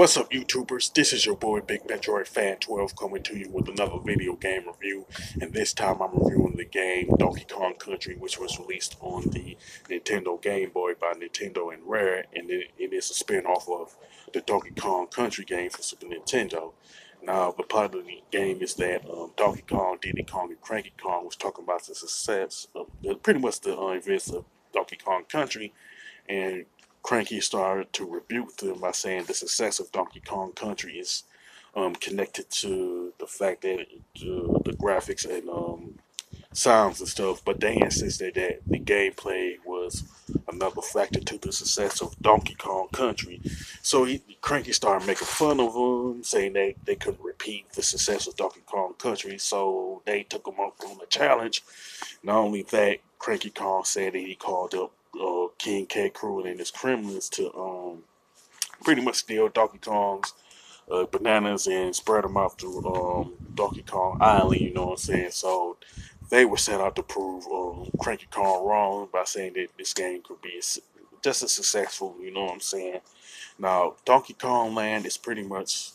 What's up, YouTubers? This is your boy Big Metroid Fan 12 coming to you with another video game review. And this time I'm reviewing the game Donkey Kong Country, which was released on the Nintendo Game Boy by Nintendo and Rare. And it is a spin-off of the Donkey Kong Country game for Super Nintendo. Now, the part of the game is that Donkey Kong, Diddy Kong, and Cranky Kong was talking about the success of pretty much the events of Donkey Kong Country, and Cranky started to rebuke them by saying the success of Donkey Kong Country is connected to the fact that the graphics and sounds and stuff, but they insisted that the gameplay was another factor to the success of Donkey Kong Country. So Cranky started making fun of them, saying they couldn't repeat the success of Donkey Kong Country, so they took them up on the challenge. Not only that, Cranky Kong said that he called up King K. Rool and his criminals to pretty much steal Donkey Kong's bananas and spread them out through Donkey Kong Island. You know what I'm saying? So they were set out to prove Cranky Kong wrong by saying that this game could be just as successful. You know what I'm saying? Now Donkey Kong Land is pretty much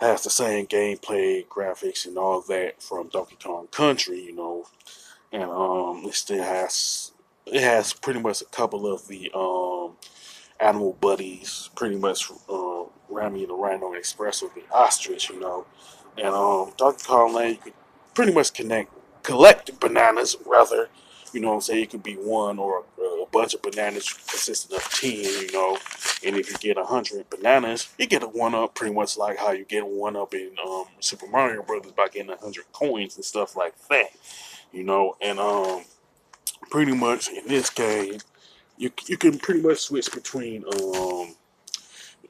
has the same gameplay, graphics, and all that from Donkey Kong Country. You know, and it has pretty much a couple of the animal buddies, pretty much Rami the Rhino Express with the ostrich, you know, and Donkey Kong Land you could pretty much collect bananas rather. You know what I'm saying? It could be one or a bunch of bananas consisting of 10, you know. And if you get 100 bananas, you get a one up pretty much like how you get one up in Super Mario Brothers by getting 100 coins and stuff like that, you know. And pretty much in this game, you can pretty much switch between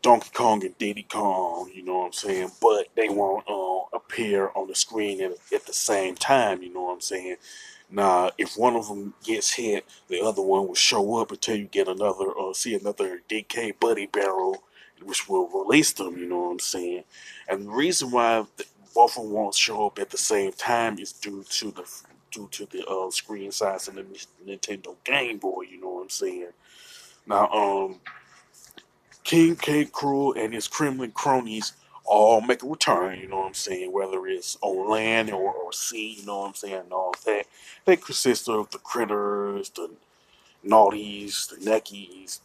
Donkey Kong and Diddy Kong, you know what I'm saying? But they won't appear on the screen at the same time, you know what I'm saying? Now, if one of them gets hit, the other one will show up until you get another, see another DK Buddy Barrel, which will release them, you know what I'm saying? And the reason why both of them won't show up at the same time is due to the screen size in the Nintendo Game Boy, you know what I'm saying? Now, King K. Rool and his Kremlin cronies all make a return, you know what I'm saying, whether it's on land or sea, you know what I'm saying, and all that. They consist of the critters, the naughties, the neckies,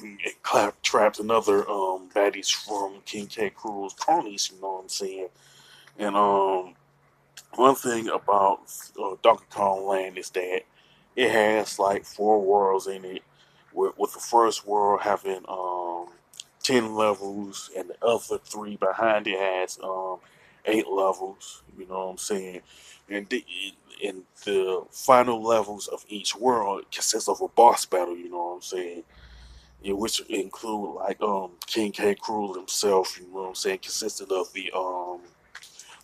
and claptraps, and other baddies from King K. Rool's cronies, you know what I'm saying. And one thing about Donkey Kong Land is that it has like four worlds in it, with the first world having 10 levels, and the other three behind it has 8 levels. You know what I'm saying? And the final levels of each world consists of a boss battle. You know what I'm saying? In which include like King K. Rool himself. You know what I'm saying? Consisted of the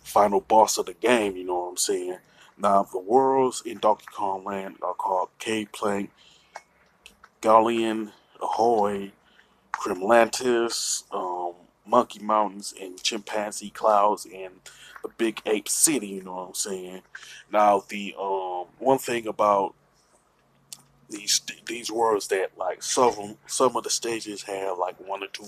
final boss of the game. You know what I'm saying? Now the worlds in Donkey Kong Land are called Cave Plank, Galleon, Ahoy, Kremlantis, Monkey Mountains, and Chimpanzee Clouds, and the Big Ape City. You know what I'm saying? Now, the one thing about these worlds that like some of the stages have like one or two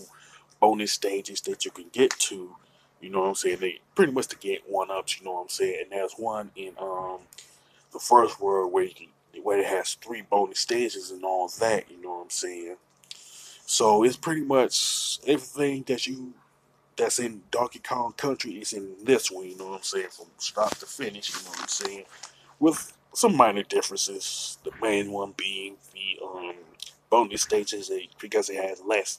bonus stages that you can get to. You know what I'm saying? They pretty much to get one ups. You know what I'm saying? And there's one in the first world where it has three bonus stages and all that. You know what I'm saying? So it's pretty much everything that's in Donkey Kong Country is in this one, you know what I'm saying, from start to finish, you know what I'm saying, with some minor differences. The main one being the bonus stages, because it has less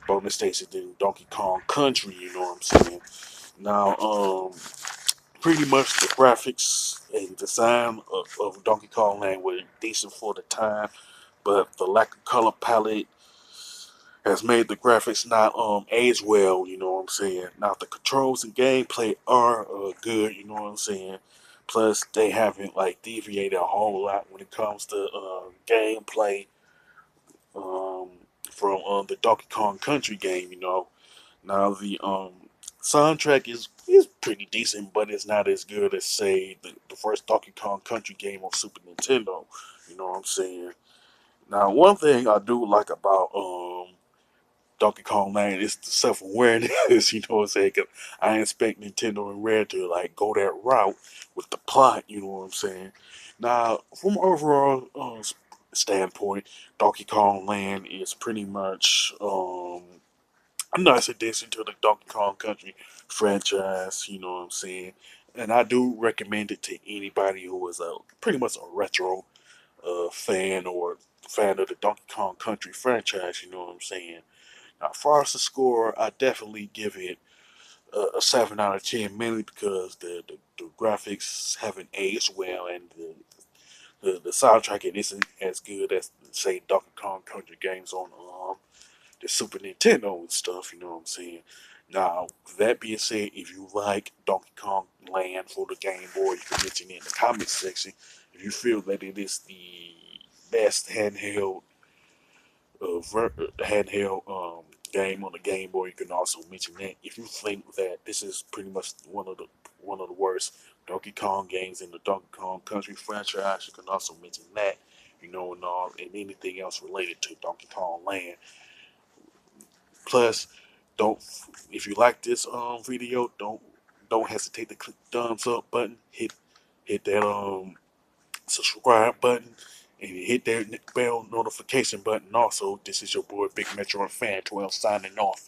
bonus stages than Donkey Kong Country, you know what I'm saying. Now, pretty much the graphics and design of Donkey Kong Land were decent for the time, but the lack of color palette has made the graphics not age well, you know what I'm saying. Now the controls and gameplay are good, you know what I'm saying. Plus they haven't like deviated a whole lot when it comes to gameplay um, from the Donkey Kong Country game, you know. Now the soundtrack is pretty decent, but it's not as good as say the first Donkey Kong Country game on Super Nintendo, you know what I'm saying. Now one thing I do like about Donkey Kong Land, it's the self-awareness, you know what I'm saying? 'Cause I expect Nintendo and Rare to like go that route with the plot, you know what I'm saying? Now, from an overall standpoint, Donkey Kong Land is pretty much a nice addition to the Donkey Kong Country franchise, you know what I'm saying? And I do recommend it to anybody who is a pretty much a retro fan or fan of the Donkey Kong Country franchise, you know what I'm saying? Now, as far as the score, I definitely give it a 7 out of 10, mainly because the graphics haven't aged well and the soundtrack it isn't as good as, say, Donkey Kong Country games on the Super Nintendo and stuff, you know what I'm saying? Now, that being said, if you like Donkey Kong Land for the Game Boy, you can mention it in the comments section. If you feel that it is the best handheld game on the Game Boy, you can also mention that. If you think that this is pretty much one of the worst Donkey Kong games in the Donkey Kong Country franchise, you can also mention that. You know, and anything else related to Donkey Kong Land. Plus, don't if you like this video, don't hesitate to click the thumbs up button, hit that subscribe button, and hit that bell notification button. Also, this is your boy Big Metroid Fan 12 signing off.